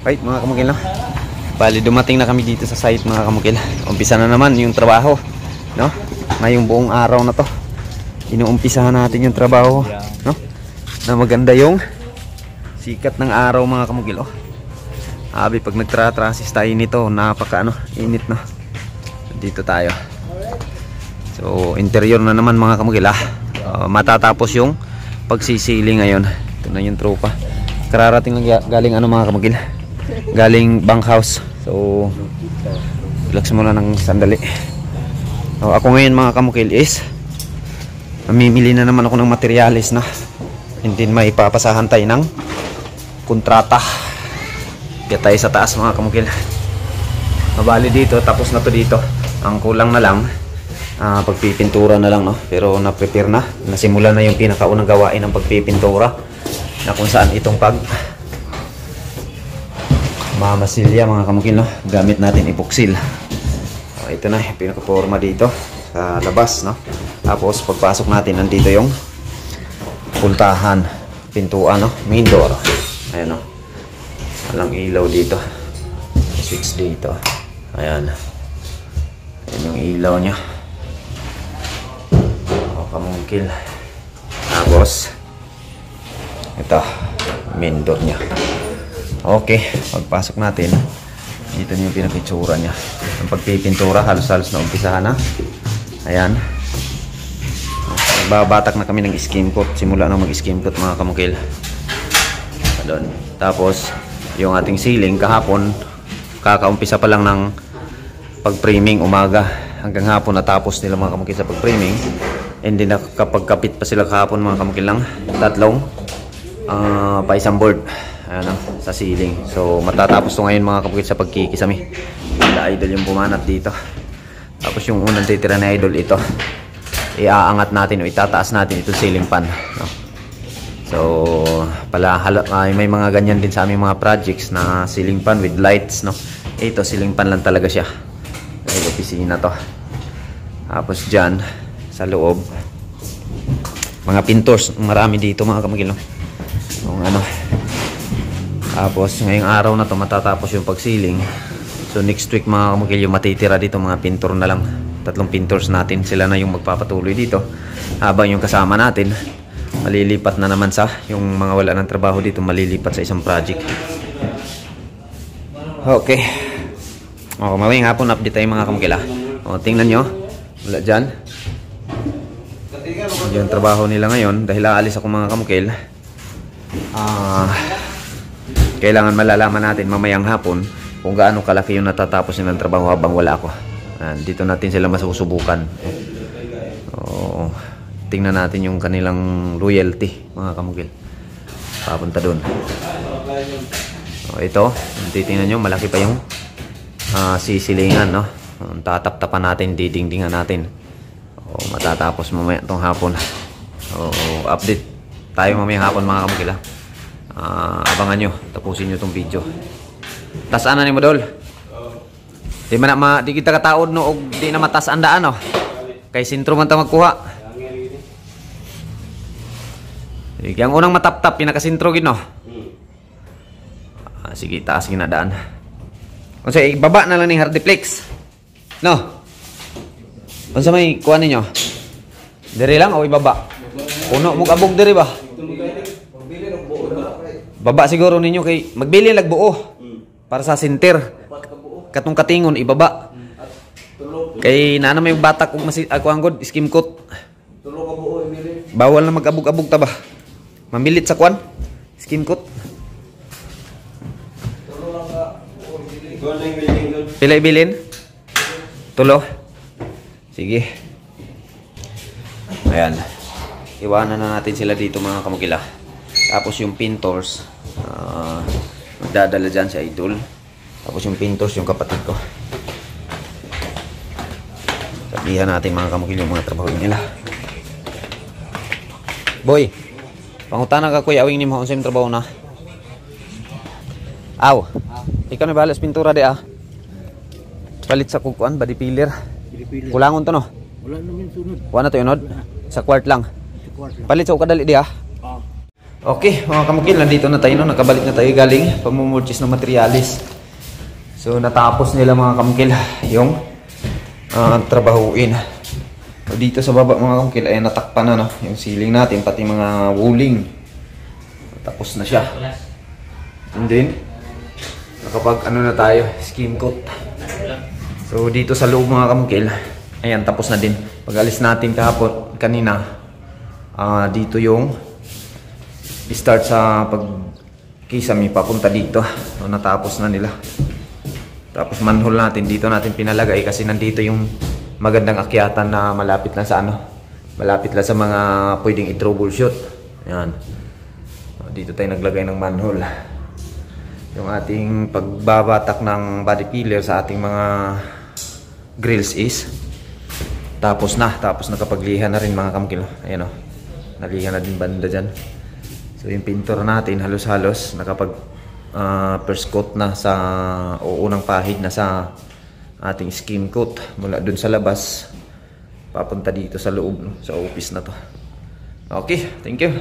Right mga kamukil, no? Bali dumating na kami dito sa site mga kamukil. Umpisa na naman yung trabaho, no? Ngayong buong araw na to inuumpisahan natin yung trabaho, no? Na maganda yung sikat ng araw mga kamukil, oh. Abi pag nagtra-trasis tayo nito, napaka init na. Dito tayo. So interior na naman mga kamukil, matatapos yung pagsisili ngayon. Ito na yung tropa. Kararating lang galing mga kamukil, galing bunkhouse. So relax muna ng sandali. So, ako ngayon mga kamukil is mamimili na naman ako ng materyales na hindi may papasahan tayo ng kontrata. Kaya tayo sa taas mga kamukil. Mabali dito, tapos na to dito. Ang kulang na lang pagpipintura na lang, no? Pero na-prepare na, nasimula na yung pinakaunang gawain ng pagpipintura, na kung saan itong mamasilya mga kamukil, no? Gamit natin epoksil. Ito na yung pinaka-forma dito sa labas, no? Tapos pagpasok natin, nandito yung puntahan, pintuan, no? Main door. Ayan, no? Walang ilaw dito. Switch dito. Ayan. Ayan yung ilaw nya. O kamukil. Tapos ito, main door nya. Okay, pagpasok natin, dito na yung pinapitsura nya. Ang pagpipintura, halos-halos na umpisahan na. Ayan. Babatak na kami ng skim coat. Simula na mag-skim coat mga kamukil. Doon. Tapos yung ating ceiling kahapon, kakaumpisa pa lang ng pag-framing umaga. Hanggang hapon natapos nila mga kamukil sa pag-framing. And then nakapagkapit pa sila kahapon mga kamukil lang. Tatlong pa isang board. Ayan, sa ceiling. So matatapos to ngayon mga kamukil sa pagkikisami. Wala idol yung bumanat dito. Tapos yung unang titira na idol, ito iaangat natin o itataas natin itong ceiling fan, no? So may mga ganyan din sa aming mga projects na ceiling fan with lights, no? Ito ceiling fan lang talaga siya. Ay, opisina to. Tapos dyan sa loob, mga pintors, marami dito mga kamukil, no? Yung tapos ngayong araw na to matatapos yung pag-ceiling. So next week mga kamukil, yung matitira dito mga pintor na lang. Tatlong pintors natin, sila na yung magpapatuloy dito. Habang yung kasama natin malilipat na naman sa yung mga wala ng trabaho dito, malilipat sa isang project. Okay. O, mawing hapon update tayo mga kamukil. O, tingnan nyo. Wala dyan. Yung trabaho nila ngayon. Dahil aalis ako mga kamukil, kailangan malalaman natin mamayang hapon kung gaano kalaki yung natatapos nilang trabaho habang wala ako. Dito natin sila masusubukan. Tingnan natin yung kanilang loyalty mga kamukil. Papunta dun. Ito, titingnan nyo, malaki pa yung sisilingan, no? Tatap-tapan natin, didingdingan natin. Matatapos mamaya itong hapon. Update tayo mamaya hapon mga kamukil. Abangan nyo, tapusin nyo itong video. Tas ana ni mo dol? Di man di kita kataod no og di na matas andaan no. Kay sentro man ta magkuha. Yang unang matap-tap pinakasentro gid no. Sige, taas ginadaan. Unsa ibaba na lang ning hardiplex. No. Unsa may kuha ninyo? Diri lang o ibaba? Puno mo abog diri ba? Baba siguro ninyo kay magbili lag buo. Para sa center. Katong katingon ibaba. Kay naa na may batak og ako anggod skim coat. Bawal na mag-abog-abog ta ba? Mamilit sa kwan. Skim coat. Pila ibilin? Tulo. Sige. Ayan. Iwanan na natin sila dito mga kamukila. Tapos yung pintors magdadala dyan si Idol. Tapos yung pintors yung kapatid ko. Sabihan natin mga kamukil yung mga trabaho nila. Boy, pangutana ka kuya awing ni mo unsay trabaho na. Aw. Ikaw na balas pintura de Palit sa kukuan body pillar. Kulangon to no. Wala namin sunod. Wala to yunod. Sa quart lang. Palit sa kadali di Okay, mga kamukil, nandito na tayo, no? Nakabalik na tayo galing pamumurchase ng materialis. So, natapos nila mga kamukil yung trabahuin. So, dito sa baba mga kamukil ay natakpan na, no? Yung ceiling natin, pati mga wuling. Tapos na siya. And then, nakapag ano na tayo, skim coat. So, dito sa loob mga kamukil, ayan, tapos na din. Pag alis natin kahapon, kanina, dito yung start sa pagkisami papunta dito. So, natapos na nila. Tapos manhole natin dito natin pinalagay kasi nandito yung magandang akyatan na malapit lang sa ano. Malapit lang sa mga pwedeng i-troubleshoot. Ayan. So, dito tayo naglagay ng manhole. Yung ating pagbabatak ng body filler sa ating mga grills is tapos nakapaglihan na rin mga kamukil. Ayan o. Nalihan na din banda dyan. So yung pintura natin halos-halos nakapag first coat na sa unang pahid na sa ating skim coat mula dun sa labas papunta dito sa loob, no? Sa office na to. Okay, thank you.